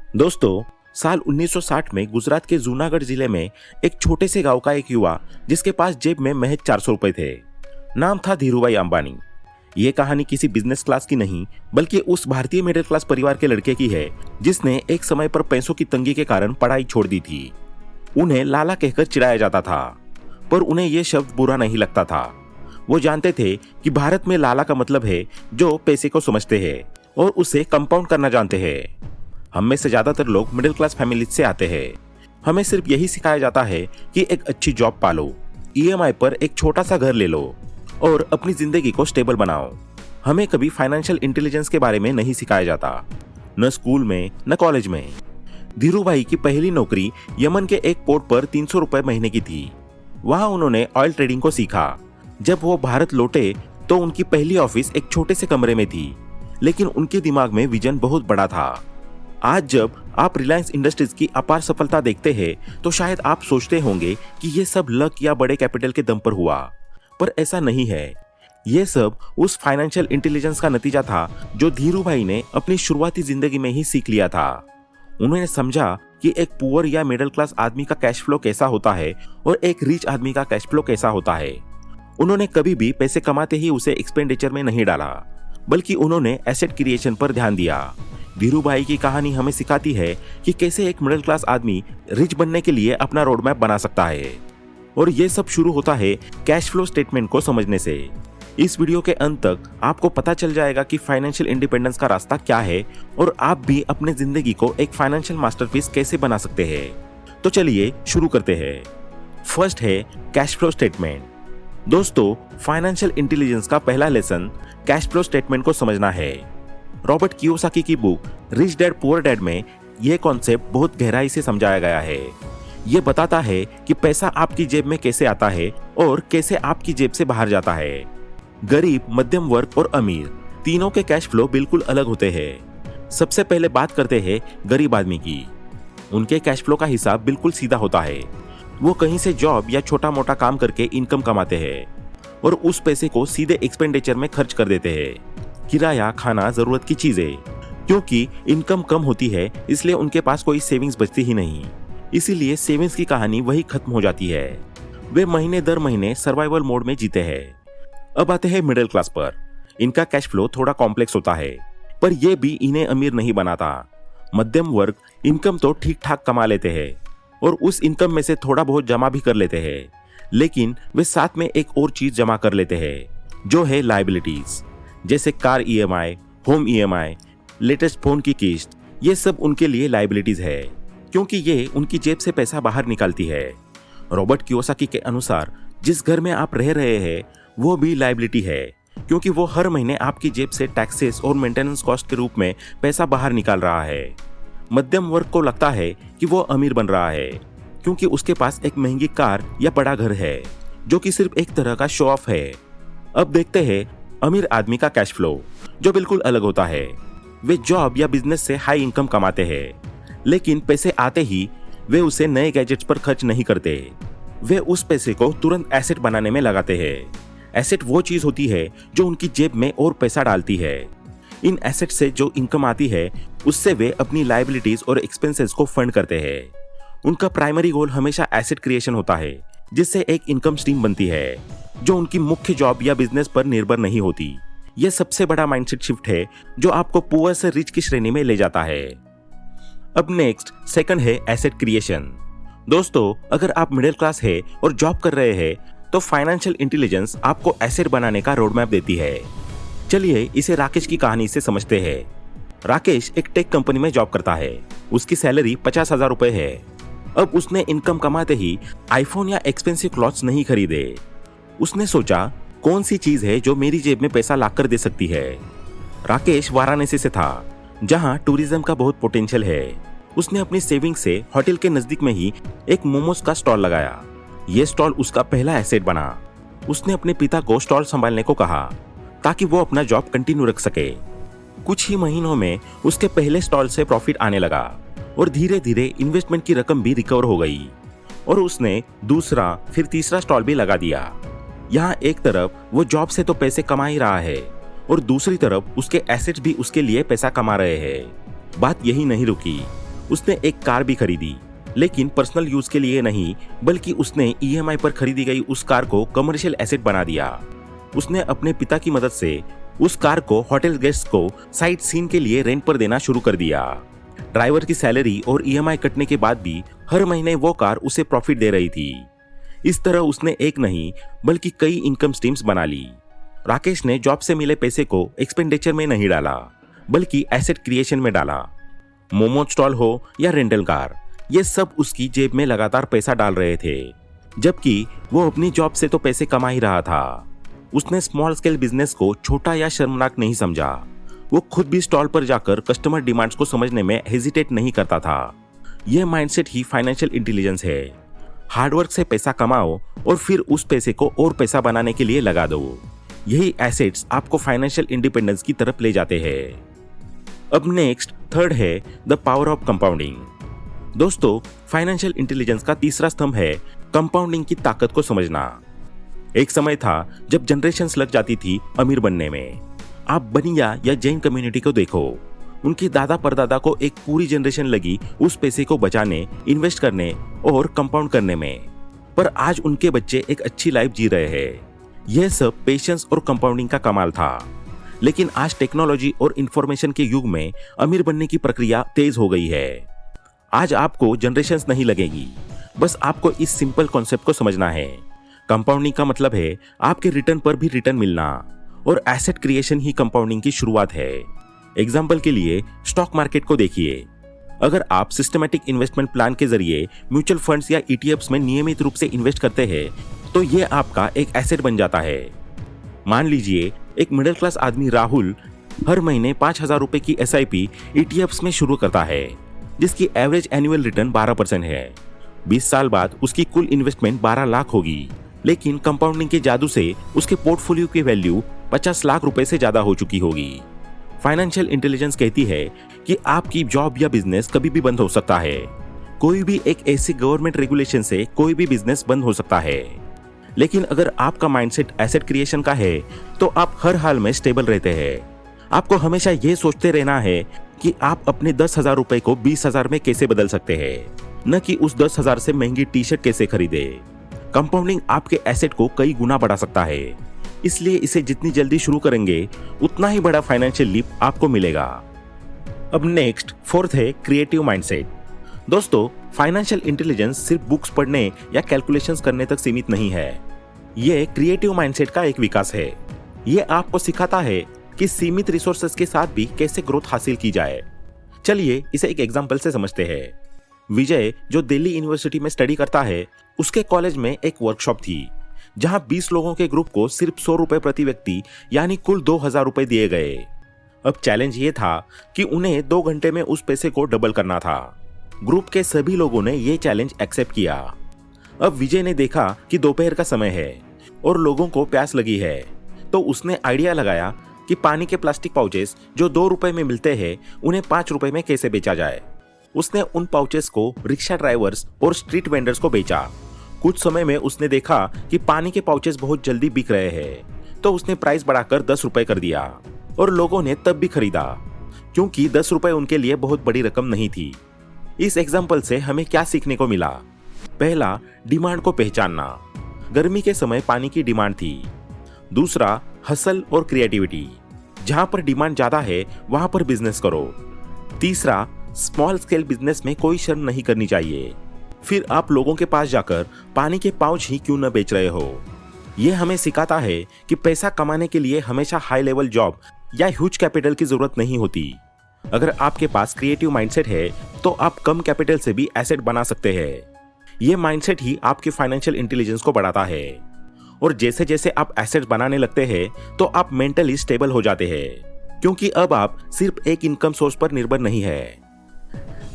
दोस्तों, साल 1960 में गुजरात के जूनागढ़ जिले में एक छोटे से गांव का एक युवा जिसके पास जेब में महज 400 रुपए थे। नाम था धीरूभाई अंबानी। ये कहानी किसी बिजनेस क्लास की नहीं बल्कि उस भारतीय मिडिल क्लास परिवार के लड़के की है जिसने एक समय पर पैसों की तंगी के कारण पढ़ाई छोड़ दी थी। उन्हें लाला कहकर चिढ़ाया जाता था, पर उन्हें यह शब्द बुरा नहीं लगता था। वो जानते थे कि भारत में लाला का मतलब है जो पैसे को समझते हैं और उसे कंपाउंड करना जानते हैं। हम में से ज्यादातर लोग मिडिल क्लास फैमिली से आते हैं। हमें सिर्फ यही सिखाया जाता है कि एक अच्छी जॉब पालो, ईएमआई पर एक छोटा सा घर ले लो और अपनी जिंदगी को स्टेबल बनाओ। हमें कभी फाइनेंशियल इंटेलिजेंस के बारे में नहीं सिखाया जाता, न स्कूल में न कॉलेज में। धीरूभाई की पहली नौकरी यमन के एक पोर्ट पर 300 रुपए महीने की थी। वहां उन्होंने ऑयल ट्रेडिंग को सीखा। जब वो भारत लौटे तो उनकी पहली ऑफिस एक छोटे से कमरे में थी, लेकिन उनके दिमाग में विजन बहुत बड़ा था। आज जब आप रिलायंस इंडस्ट्रीज की अपार सफलता देखते हैं तो शायद आप सोचते होंगे कि ये सब लक या बड़े कैपिटल के दम पर हुआ, पर ऐसा नहीं है। ये सब उस फाइनेंशियल इंटेलिजेंस का नतीजा था जो धीरूभाई ने अपनी शुरुआती जिंदगी में ही सीख लिया था। उन्होंने समझा कि एक पुअर या मिडिल क्लास आदमी का कैश फ्लो कैसा होता है और एक रिच आदमी का कैश फ्लो कैसा होता है। उन्होंने कभी भी पैसे कमाते ही उसे एक्सपेंडिचर में नहीं डाला, बल्कि उन्होंने एसेट क्रिएशन पर ध्यान दिया। धीरूभाई की कहानी हमें सिखाती है कि कैसे एक मिडिल क्लास आदमी रिच बनने के लिए अपना रोड मैप बना सकता है। और ये सब शुरू होता है कैश फ्लो स्टेटमेंट को समझने से। इस वीडियो के अंत तक आपको पता चल जाएगा कि फाइनेंशियल इंडिपेंडेंस का रास्ता क्या है और आप भी अपने जिंदगी को एक फाइनेंशियल मास्टरपीस कैसे बना सकते हैं। तो चलिए शुरू करते हैं। फर्स्ट है कैश फ्लो स्टेटमेंट। दोस्तों, फाइनेंशियल इंटेलिजेंस का पहला लेसन कैश फ्लो स्टेटमेंट को समझना है। रॉबर्ट कियोसाकी की book rich dad poor dad में यह कॉन्सेप्ट बहुत गहराई से समझाया गया है। यह बताता है कि पैसा आपकी जेब में कैसे आता है और कैसे आपकी जेब से बाहर जाता है। गरीब, मध्यम वर्ग और अमीर तीनों के कैश फ्लो बिल्कुल अलग होते हैं। सबसे पहले बात करते हैं गरीब आदमी की। उनके कैश फ्लो का हिसाब बिल्कुल सीधा होता है। वो कहीं से जॉब या छोटा मोटा काम करके इनकम कमाते हैं और उस पैसे को सीधे एक्सपेंडिचर में खर्च कर देते हैं। किराया, खाना, जरूरत की चीजें। क्योंकि इनकम कम होती है इसलिए उनके पास कोई सेविंग्स बचती ही नहीं। इसीलिए सेविंग्स की कहानी वही खत्म हो जाती है। वे महीने दर महीने सर्वाइवल मोड में जीते हैं। अब आते हैं मिडिल क्लास पर। इनका कैश फ्लो थोड़ा कॉम्प्लेक्स होता है, पर यह भी इन्हें अमीर नहीं बनाता। मध्यम वर्ग इनकम तो ठीक ठाक कमा लेते हैं और उस इनकम में से थोड़ा बहुत जमा भी कर लेते हैं, लेकिन वे साथ में एक और चीज जमा कर लेते हैं जो है लायबिलिटीज, जैसे car EMI, home EMI, latest phone की किस्त। ये सब उनके लिए लायबिलिटीज है क्योंकि ये उनकी जेब से पैसा बाहर निकालती है। रॉबर्ट कियोसाकी के अनुसार जिस घर में आप रह रहे हैं वो भी लायबिलिटी है क्योंकि वो हर महीने आपकी जेब से टैक्सेस और मेंटेनेंस कॉस्ट के रूप में पैसा बाहर निकाल रहा है। मध्यम वर्ग को लगता है कि वो अमीर बन रहा है क्योंकि उसके पास एक महंगी कार या बड़ा घर है, जो कि सिर्फ एक तरह का शो ऑफ है। अब देखते हैं अमीर आदमी का कैश फ्लो, जो बिल्कुल अलग होता है। वे जॉब या बिजनेस से हाई इनकम कमाते हैं, लेकिन पैसे आते ही वे उसे नए गैजेट्स पर खर्च नहीं करते। वे उस पैसे को तुरंत एसेट बनाने में लगाते हैं। एसेट वो चीज होती है जो उनकी जेब में और पैसा डालती है। इन एसेट से जो इनकम आती है उससे वे अपनी लायबिलिटीज और एक्सपेंसेस को फंड करते हैं। उनका प्राइमरी गोल हमेशा एसेट क्रिएशन होता है, जिससे एक इनकम स्ट्रीम बनती है जो उनकी मुख्य जॉब या बिजनेस पर निर्भर नहीं होती। यह सबसे बड़ा माइंडसेट शिफ्ट है जो आपको पुअर से रिच की श्रेणी में ले जाता है। अब नेक्स्ट सेकंड है एसेट क्रिएशन। दोस्तों, अगर आप मिडिल क्लास है और जॉब कर रहे हैं तो फाइनेंशियल इंटेलिजेंस आपको एसेट बनाने का रोड मैप देती है। चलिए इसे राकेश की कहानी से समझते हैं। राकेश एक टेक कंपनी में जॉब करता है। उसकी सैलरी 50,000 रुपए है। अब उसने इनकम कमाते ही आईफोन या एक्सपेंसिव क्लॉथ्स नहीं खरीदे। उसने सोचा कौन सी चीज है जो मेरी जेब में पैसा लाकर दे सकती है। राकेश वाराणसी से था, जहां टूरिज्म का बहुत पोटेंशियल है। उसने अपनी सेविंग से होटल के नजदीक में ही एक मोमोज का स्टॉल लगाया। यह स्टॉल उसका पहला एसेट बना। उसने अपने पिता को स्टॉल संभालने को कहा ताकि वो अपना जॉब कंटिन्यू रख सके। कुछ ही महीनों में उसके पहले स्टॉल से प्रॉफिट आने लगा और धीरे धीरे इन्वेस्टमेंट की रकम भी रिकवर हो गई और उसने दूसरा फिर तीसरा स्टॉल भी लगा दिया। यहाँ एक तरफ वो जॉब से तो पैसे कमा ही रहा है और दूसरी तरफ उसके एसेट्स भी उसके लिए पैसा कमा रहे हैं। बात यही नहीं रुकी। उसने एक कार भी खरीदी, लेकिन पर्सनल यूज के लिए नहीं, बल्कि उसने ईएमआई पर खरीदी गई उस कार को कमर्शियल एसेट बना दिया। उसने अपने पिता की मदद से उस कार को होटल गेस्ट को साइट सीन के लिए रेंट पर देना शुरू कर दिया। ड्राइवर की सैलरी और ईएमआई कटने के बाद भी हर महीने वो कार उसे प्रॉफिट दे रही थी। इस तरह उसने एक नहीं बल्कि कई इनकम स्ट्रीम्स बना ली। राकेश ने जॉब से मिले पैसे को एक्सपेंडिचर में नहीं डाला, बल्कि एसेट क्रिएशन में डाला। मोमो स्टॉल हो या रेंटल कार, ये सब उसकी जेब में लगातार पैसा डाल रहे थे, जबकि वो अपनी जॉब से तो पैसे कमा ही रहा था। उसने स्मॉल स्केल बिजनेस को छोटा या शर्मनाक नहीं समझा। वो खुद भी स्टॉल पर जाकर कस्टमर डिमांड्स को समझने में हेजिटेट नहीं करता था। यह माइंडसेट ही फाइनेंशियल इंटेलिजेंस है। हार्डवर्क से पैसा कमाओ और फिर उस पैसे को और पैसा बनाने के लिए लगा दो। यही एसेट्स आपको फाइनेंशियल इंडिपेंडेंस की तरफ ले जाते हैं। अब नेक्स्ट थर्ड है द पावर ऑफ कंपाउंडिंग। दोस्तों, फाइनेंशियल इंटेलिजेंस का तीसरा स्तंभ है कंपाउंडिंग की ताकत को समझना। एक समय था जब जनरेशंस लग जाती थी अमीर बनने में। आप बनिया या जैन कम्युनिटी को देखो, उनके दादा परदादा को एक पूरी जनरेशन लगी उस पैसे को बचाने, इन्वेस्ट करने और कंपाउंड करने में, पर आज उनके बच्चे एक अच्छी लाइफ जी रहे हैं। यह सब पेशेंस और कंपाउंडिंग का कमाल था। लेकिन आज टेक्नोलॉजी और इंफॉर्मेशन के युग में अमीर बनने की प्रक्रिया तेज हो गई है। आज आपको जनरेशंस नहीं लगेगी, बस आपको इस सिंपल कॉन्सेप्ट को समझना है। कंपाउंडिंग का मतलब है आपके रिटर्न पर भी रिटर्न मिलना, और एसेट क्रिएशन ही कंपाउंडिंग की शुरुआत है। एग्जाम्पल के लिए स्टॉक मार्केट को देखिए। अगर आप सिस्टमैटिक इन्वेस्टमेंट प्लान के जरिए म्यूचुअल फंड्स या ईटीएफ्स में नियमित रूप से इन्वेस्ट करते हैं, तो ये आपका एक एसेट बन जाता है। मान लीजिए एक मिडिल क्लास आदमी राहुल हर महीने 5,000 रुपए की एसआईपी ईटीएफ्स में शुरू करता है, जिसकी एवरेज एनुअल रिटर्न 12% है। 20 साल बाद उसकी कुल इन्वेस्टमेंट 12 लाख होगी, लेकिन कंपाउंडिंग के जादू से उसके पोर्टफोलियो की वैल्यू 50 लाख रुपए से ज्यादा हो चुकी होगी। फाइनेंशियल इंटेलिजेंस कहती है कि आपकी जॉब या बिजनेस कभी भी बंद हो सकता है। कोई भी एक ऐसी गवर्नमेंट रेगुलेशन से कोई भी बिजनेस बंद हो सकता है, लेकिन अगर आपका माइंडसेट एसेट क्रिएशन का है तो आप हर हाल में स्टेबल रहते हैं। आपको हमेशा यह सोचते रहना है कि आप अपने 10,000 रुपए को 20,000 में कैसे बदल सकते हैं, न कि उस 10,000 से महंगी टी शर्ट कैसे खरीदे। कंपाउंडिंग आपके एसेट को कई गुना बढ़ा सकता है, इसलिए इसे जितनी जल्दी शुरू करेंगे उतना ही बड़ा फाइनेंशियल लीप आपको मिलेगा। अब नेक्स्ट फोर्थ है क्रिएटिव माइंडसेट। दोस्तों, फाइनेंशियल इंटेलिजेंस सिर्फ बुक्स पढ़ने या कैलकुलेशंस करने तक सीमित नहीं है। यह क्रिएटिव माइंडसेट का एक विकास है। यह आपको सिखाता है कि सीमित रिसोर्सेज के साथ भी कैसे ग्रोथ हासिल की जाए। चलिए इसे एक एग्जांपल से समझते हैं। विजय, जो दिल्ली यूनिवर्सिटी में स्टडी करता है, उसके कॉलेज में एक वर्कशॉप थी जहां 20 लोगों के ग्रुप को सिर्फ 100 रुपए प्रति व्यक्ति यानी कुल 2,000 रुपए दिए गए। अब चैलेंज ये था कि उन्हें 2 घंटे में उस पैसे को डबल करना था। ग्रुप के सभी लोगों ने ये चैलेंज एक्सेप्ट किया। अब विजय ने देखा कि दोपहर का समय है और लोगों को प्यास लगी है, तो उसने आइडिया लगाया कि पानी के प्लास्टिक पाउचेस जो 2 रुपए में मिलते हैं उन्हें 5 रुपए में कैसे बेचा जाए। उसने उन पाउचेस को रिक्शा ड्राइवर्स और स्ट्रीट वेंडर्स को बेचा। कुछ समय में उसने देखा कि पानी के पाउचेस बहुत जल्दी बिक रहे हैं, तो उसने प्राइस बढ़ाकर 10 रुपए कर दिया और लोगों ने तब भी खरीदा, क्योंकि 10 रुपए उनके लिए बहुत बड़ी रकम नहीं थी। इस एग्जाम्पल से हमें क्या सीखने को मिला? पहला, डिमांड को पहचानना। गर्मी के समय पानी की डिमांड थी। दूसरा, हसल और क्रिएटिविटी। जहां पर डिमांड ज्यादा है वहां पर बिजनेस करो। तीसरा, स्मॉल स्केल बिजनेस में कोई शर्म नहीं करनी चाहिए। फिर आप लोगों के पास जाकर पानी के पाउच ही क्यों न बेच रहे हो। यह हमें सिखाता है कि पैसा कमाने के लिए हमेशा हाई लेवल जॉब या ह्यूज कैपिटल की जरूरत नहीं होती। अगर आपके पास क्रिएटिव माइंडसेट है तो आप कम कैपिटल से भी एसेट बना सकते हैं। यह माइंडसेट ही आपकी फाइनेंशियल इंटेलिजेंस को बढ़ाता है, और जैसे जैसे आप एसेट बनाने लगते हैं तो आप मेंटली स्टेबल हो जाते हैं, क्योंकि अब आप सिर्फ एक इनकम सोर्स पर निर्भर नहीं है।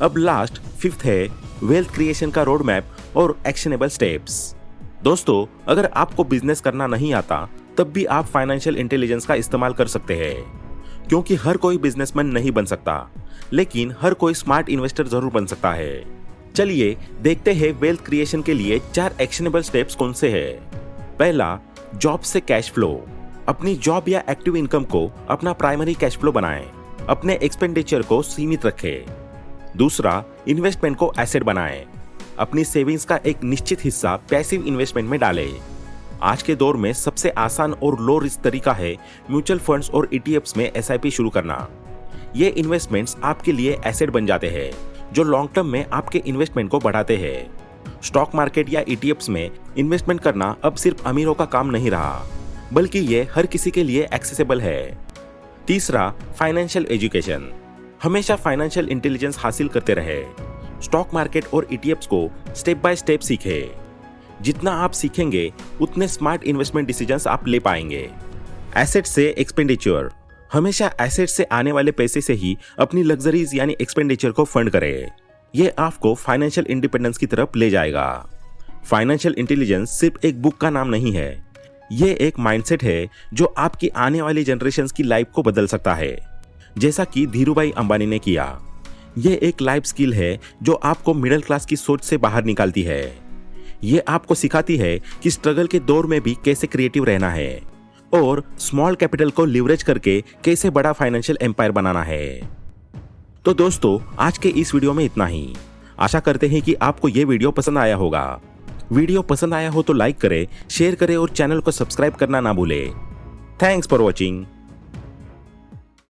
अब लास्ट फिफ्थ है वेल्थ क्रिएशन का रोड मैप और एक्शनेबल स्टेप्स। दोस्तों, अगर आपको बिजनेस करना नहीं आता तब भी आप फाइनेंशियल इंटेलिजेंस का इस्तेमाल कर सकते हैं, क्योंकि हर कोई बिजनेसमैन नहीं बन सकता, लेकिन हर कोई स्मार्ट इन्वेस्टर जरूर बन सकता है। चलिए देखते हैं वेल्थ क्रिएशन के लिए 4 एक्शनेबल स्टेप्स कौन से हैं। पहला, जॉब से कैश फ्लो। अपनी जॉब या एक्टिव इनकम को अपना प्राइमरी कैश फ्लो बनाएं। अपने एक्सपेंडिचर को सीमित रखें। दूसरा, इन्वेस्टमेंट को एसेट बनाएं। अपनी सेविंग्स का एक निश्चित हिस्सा पैसिव इन्वेस्टमेंट में डालें। आज के दौर में सबसे आसान और लो रिस्क तरीका है म्यूचुअल फंड्स और ईटीएफ्स में एसआईपी शुरू करना। ये इन्वेस्टमेंट्स आपके लिए एसेट बन जाते हैं जो लॉन्ग टर्म में आपके इन्वेस्टमेंट को बढ़ाते हैं। स्टॉक मार्केट या ईटीएफ्स में इन्वेस्टमेंट करना अब सिर्फ अमीरों का काम नहीं रहा, बल्कि ये हर किसी के लिए एक्सेसिबल है। तीसरा, फाइनेंशियल एजुकेशन। हमेशा फाइनेंशियल इंटेलिजेंस हासिल करते रहे। स्टॉक मार्केट और ईटीएफ्स को स्टेप बाय स्टेप सीखें। जितना आप सीखेंगे उतने स्मार्ट इन्वेस्टमेंट डिसीजंस आप ले पाएंगे। एसेट से एक्सपेंडिचर। हमेशा एसेट से आने वाले पैसे से ही अपनी लग्जरीज यानी एक्सपेंडिचर को फंड करें। ये आपको फाइनेंशियल इंडिपेंडेंस की तरफ ले जाएगा। फाइनेंशियल इंटेलिजेंस सिर्फ एक बुक का नाम नहीं है, ये एक माइंडसेट है जो आपकी आने वाली जनरेशंस की लाइफ को बदल सकता है, जैसा कि धीरूभाई अंबानी ने किया। ये एक लाइफ स्किल है जो आपको मिडिल क्लास की सोच से बाहर निकालती है। ये आपको सिखाती है कि स्ट्रगल के दौर में भी कैसे क्रिएटिव रहना है और स्मॉल कैपिटल को लिवरेज करके कैसे बड़ा फाइनेंशियल एम्पायर बनाना है। तो दोस्तों, आज के इस वीडियो में इतना ही। आशा करते हैं कि आपको ये वीडियो पसंद आया होगा। वीडियो पसंद आया हो तो लाइक करें, शेयर करें और चैनल को सब्सक्राइब करना ना भूलें। Thanks for watching.